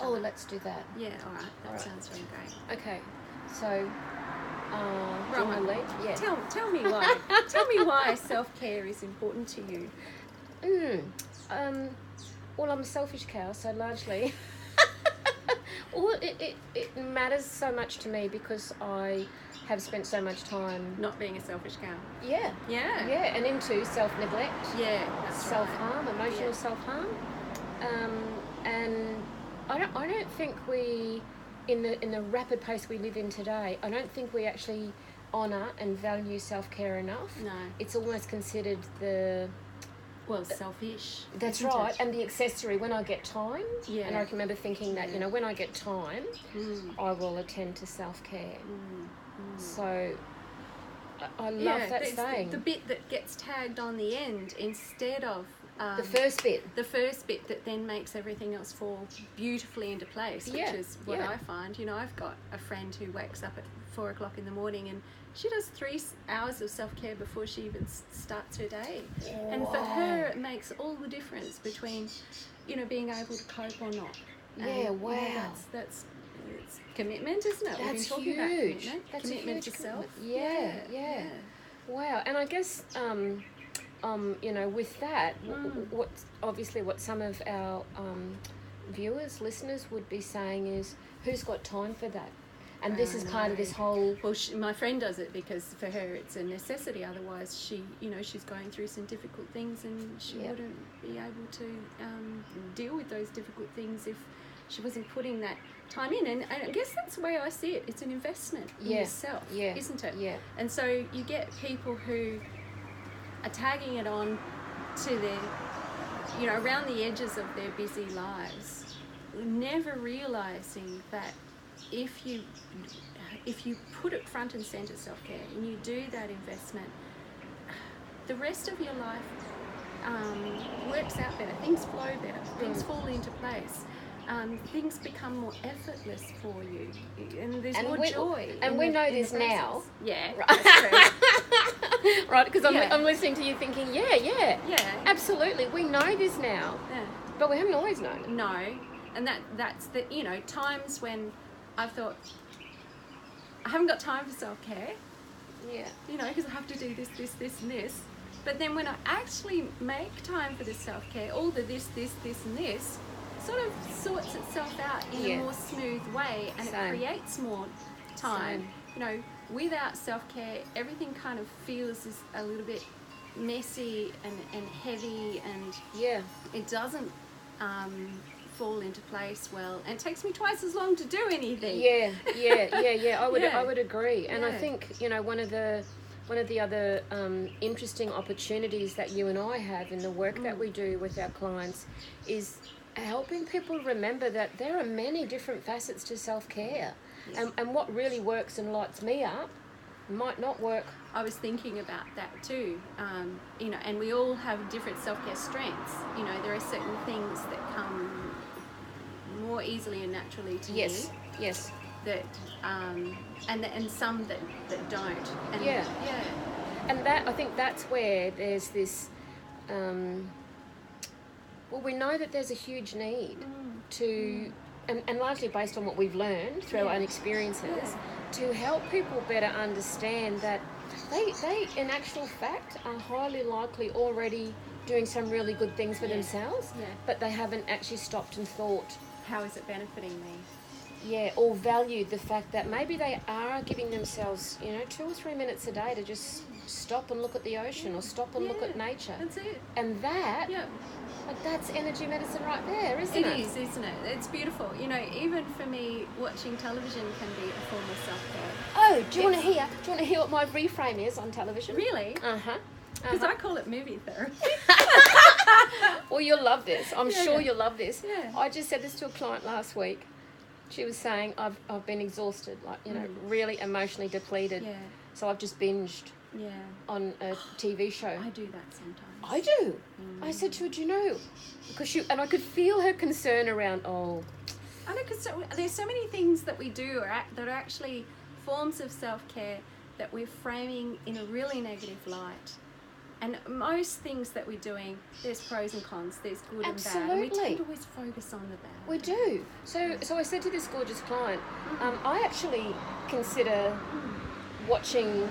each Oh, other. let's do that. Yeah, all right. That sounds really great. Okay, so do you want to lead? Yeah. Tell me why. Tell me why self-care is important to you. Well, I'm a selfish cow, so largely... Well, it matters so much to me because I have spent so much time... Not being a selfish cow. Yeah. Yeah. Yeah, and into self-neglect. Yeah, that's self-harm, right. emotional self-harm. And I don't think we, in the rapid pace we live in today, I don't think we actually honour and value self-care enough. No. It's almost considered the... Well, selfish. That's isn't right, it? and the accessory when I get time. Yeah. And I can remember thinking that, Yeah. when I get time, I will attend to self-care. So I love that saying. The bit that gets tagged on the end instead of the first bit. The first bit that then makes everything else fall beautifully into place, which is what I find. I've got a friend who wakes up at 4 o'clock in the morning and she does 3 hours of self-care before she even starts her day. Wow. And for her, it makes all the difference between, being able to cope or not. And, wow. That's it's commitment, isn't it? That's We've been talking huge. about commitment. That's commitment a huge to self. Yeah. Wow. And I guess, with that, what some of our viewers, listeners would be saying is, who's got time for that? And this is part of this whole... Well, my friend does it because for her it's a necessity. Otherwise, she's going through some difficult things and she wouldn't be able to deal with those difficult things if she wasn't putting that time in. And I guess that's the way I see it. It's an investment in yourself, isn't it? Yeah. And so you get people who are tagging it on to their, around the edges of their busy lives, never realising that if you put it front and centre, self-care, and you do that investment, the rest of your life works out better. Things flow better. Things fall into place. Things become more effortless for you, and there's more joy. And we know this now. Yeah, right. That's true. Right, because I'm listening to you thinking, yeah, absolutely. We know this now, but we haven't always known it. No, and that's the times when I've thought, I haven't got time for self-care. Yeah. Because I have to do this, and this. But then when I actually make time for the self-care, all the this, and this, sort of sorts itself out in a more smooth way, and it creates more time. Without self-care, everything kind of feels a little bit messy and heavy, and it doesn't fall into place well, and it takes me twice as long to do anything. I would agree. And I think one of the other interesting opportunities that you and I have in the work that we do with our clients is helping people remember that there are many different facets to self-care. And what really works and lights me up might not work. I was thinking about that too, and we all have different self-care strengths. There are certain things that come more easily and naturally to me. Yes. That and some that don't. And And that, I think that's where there's this. We know that there's a huge need to, and largely based on what we've learned through our own experiences, to help people better understand that they in actual fact are highly likely already doing some really good things for themselves, but they haven't actually stopped and thought, how is it benefiting me? Or valued the fact that maybe they are giving themselves, 2 or 3 minutes a day to just stop and look at the ocean or stop and look at nature. That's it. And that, that's energy medicine right there, isn't it? It is, isn't it? It's beautiful. Even for me, watching television can be a form of self-care. Oh, do you want to hear what my reframe is on television? Really? Uh-huh. Because I call it movie therapy. Well, you'll love this. I'm sure you'll love this. Yeah. I just said this to a client last week. She was saying, I've been exhausted, really emotionally depleted. Yeah. So I've just binged on a TV show. I do that sometimes. I do. I said to her, do you know? And I could feel her concern around, I know, because there's so many things that we do that are actually forms of self-care that we're framing in a really negative light. And most things that we're doing, there's pros and cons, there's good Absolutely. and bad. And we tend to always focus on the bad. We do. So I said to this gorgeous client, I actually consider watching,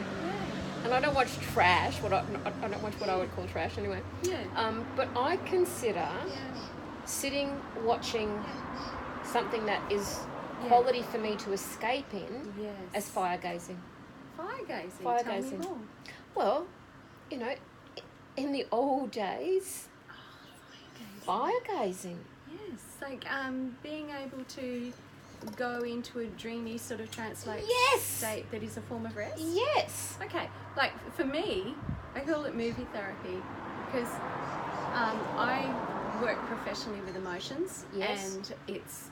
and I don't watch trash, I don't watch what I would call trash anyway. Yeah. But I consider sitting, watching something that is quality for me to escape in as fire gazing. Fire gazing? Fire Tell gazing. me more. Well, you know, in the old days, fire gazing. Yes, like being able to go into a dreamy sort of trance-like state that is a form of rest. Yes. Okay, like for me, I call it movie therapy because I work professionally with emotions, and it's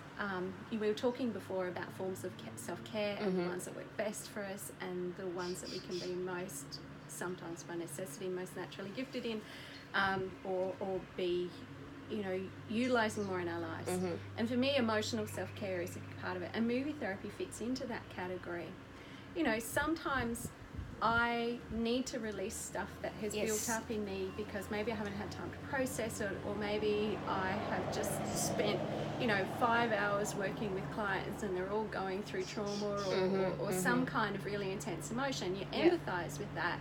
we were talking before about forms of self-care and the ones that work best for us and the ones that we can be most, sometimes by necessity, most naturally gifted in, or be, you know, utilizing more in our lives. And for me, emotional self-care is a part of it, and movie therapy fits into that category. You know, sometimes I need to release stuff that has built up in me because maybe I haven't had time to process it, or maybe I have just spent, you know, 5 hours working with clients and they're all going through trauma or some kind of really intense emotion. You empathize with that.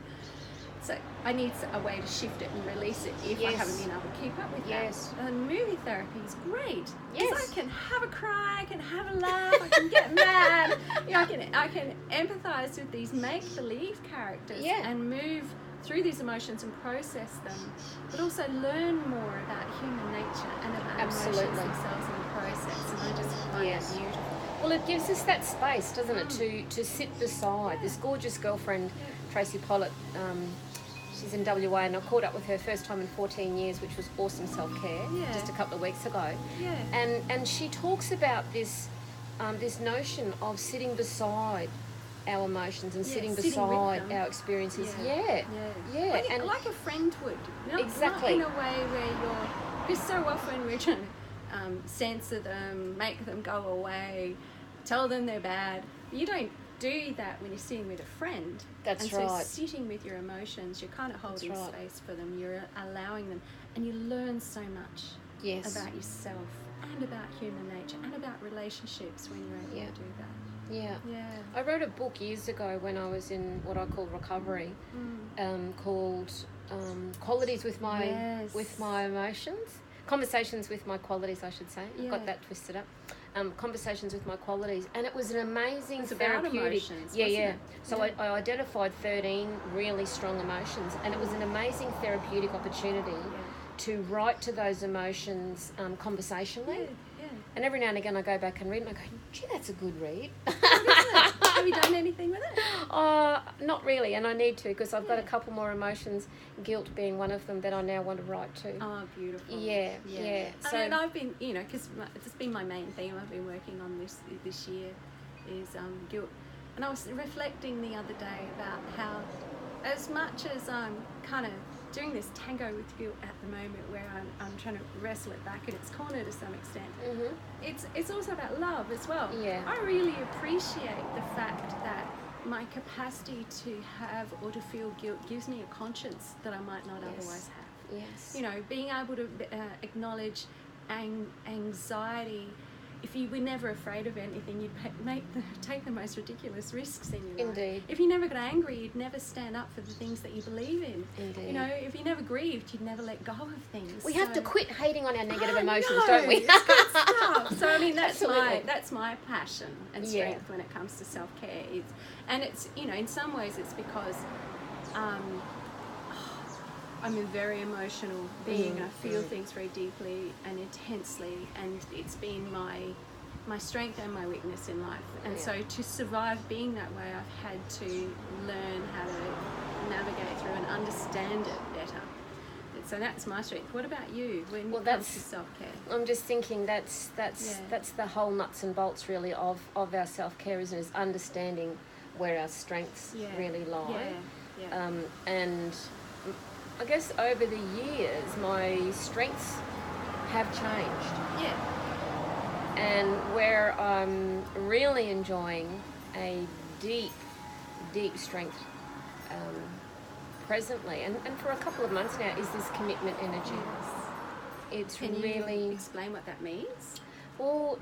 So I need a way to shift it and release it if I haven't been able to keep up with that. And movie therapy is great because I can have a cry, I can have a laugh, I can get mad. You know, I can empathize with these make-believe characters and move through these emotions and process them, but also learn more about human nature and about emotions themselves in the process. And I just find that beautiful. Well, it gives us that space, doesn't it, to sit beside this gorgeous girlfriend, Tracy Pollitt. She's in WA, and I caught up with her first time in 14 years, which was awesome self-care, just a couple of weeks ago. And she talks about this this notion of sitting beside our emotions and sitting beside our experiences. And like a friend would. Not in a way where you're... Because so often we're trying to censor them, make them go away, tell them they're bad. You don't do that when you're sitting with a friend. So sitting with your emotions, you're kind of holding space for them, you're allowing them, and you learn so much about yourself and about human nature and about relationships when you're able to do that. I wrote a book years ago when I was in what I call recovery, called Qualities with my emotions. Conversations with my qualities, I should say. I got that twisted up. Conversations with my qualities, and it was an amazing therapeutic. So I identified 13 really strong emotions, and it was an amazing therapeutic opportunity to write to those emotions conversationally. And every now and again I go back and read and I go, gee, that's a good read. Have you done anything with it? Not really, and I need to, because I've got a couple more emotions, guilt being one of them, that I now want to write to. Oh, beautiful. So, and I've been, you know, because it's been my main theme I've been working on this year is guilt. And I was reflecting the other day about how, as much as I'm kind of doing this tango with guilt at the moment, where I'm trying to wrestle it back in its corner to some extent, it's also about love as well. I really appreciate the fact that my capacity to have or to feel guilt gives me a conscience that I might not otherwise have. You know, being able to acknowledge anxiety. If you were never afraid of anything, you'd take the most ridiculous risks in your life. If you never got angry, you'd never stand up for the things that you believe in. You know, if you never grieved, you'd never let go of things. We have to quit hating on our negative emotions, don't we? It's good stuff. So I mean, that's my passion and strength when it comes to self-care. And it's, you know, in some ways it's because I'm a very emotional being. I feel things very deeply and intensely, and it's been my strength and my weakness in life. And so to survive being that way, I've had to learn how to navigate through and understand it better. So that's my strength. What about you when it comes to self-care? I'm just thinking that's the whole nuts and bolts really of our self-care, isn't it? Is understanding where our strengths really lie. And I guess over the years, my strengths have changed. And where I'm really enjoying a deep strength presently, and for a couple of months now, is this commitment energy. It's Can really... you explain what that means? Well,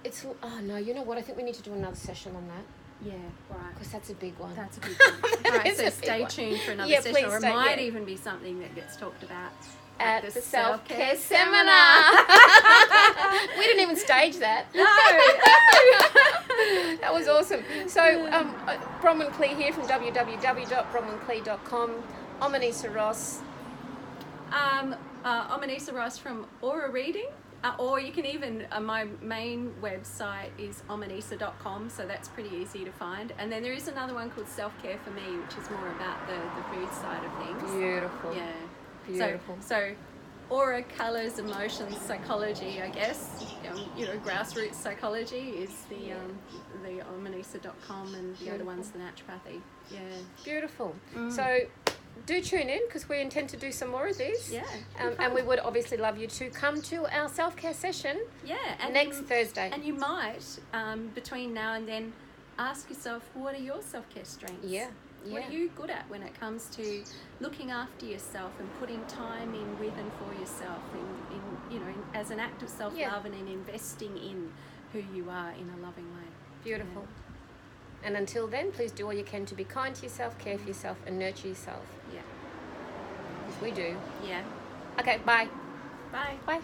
it's... Oh, no, you know what? I think we need to do another session on that. Yeah, right. Because that's a big one. That's a big one. Right, so stay tuned for another session, please or it might even be something that gets talked about at the self-care seminar. We didn't even stage that. No. That was awesome. So, Bronwyn Clee here from www.bronwynclee.com. Omanisa Ross. Omanisa Ross from Aura Reading. Or you can even, my main website is omanisa.com, so that's pretty easy to find. And then there is another one called Self-Care for Me, which is more about the food side of things. Beautiful. Yeah. Beautiful. So aura, colours, emotions, psychology, I guess. Grassroots psychology is the omanisa.com, and the other one's the naturopathy. Yeah. Beautiful. So do tune in, because we intend to do some more of these. Yeah. And we would obviously love you to come to our self-care session next Thursday. And you might, between now and then, ask yourself, what are your self-care strengths? Yeah. What are you good at when it comes to looking after yourself and putting time in with and for yourself, as an act of self-love and in investing in who you are in a loving way? Beautiful. Yeah. And until then, please do all you can to be kind to yourself, care for yourself, and nurture yourself. Yeah. Because we do. Yeah. Okay, bye. Bye. Bye.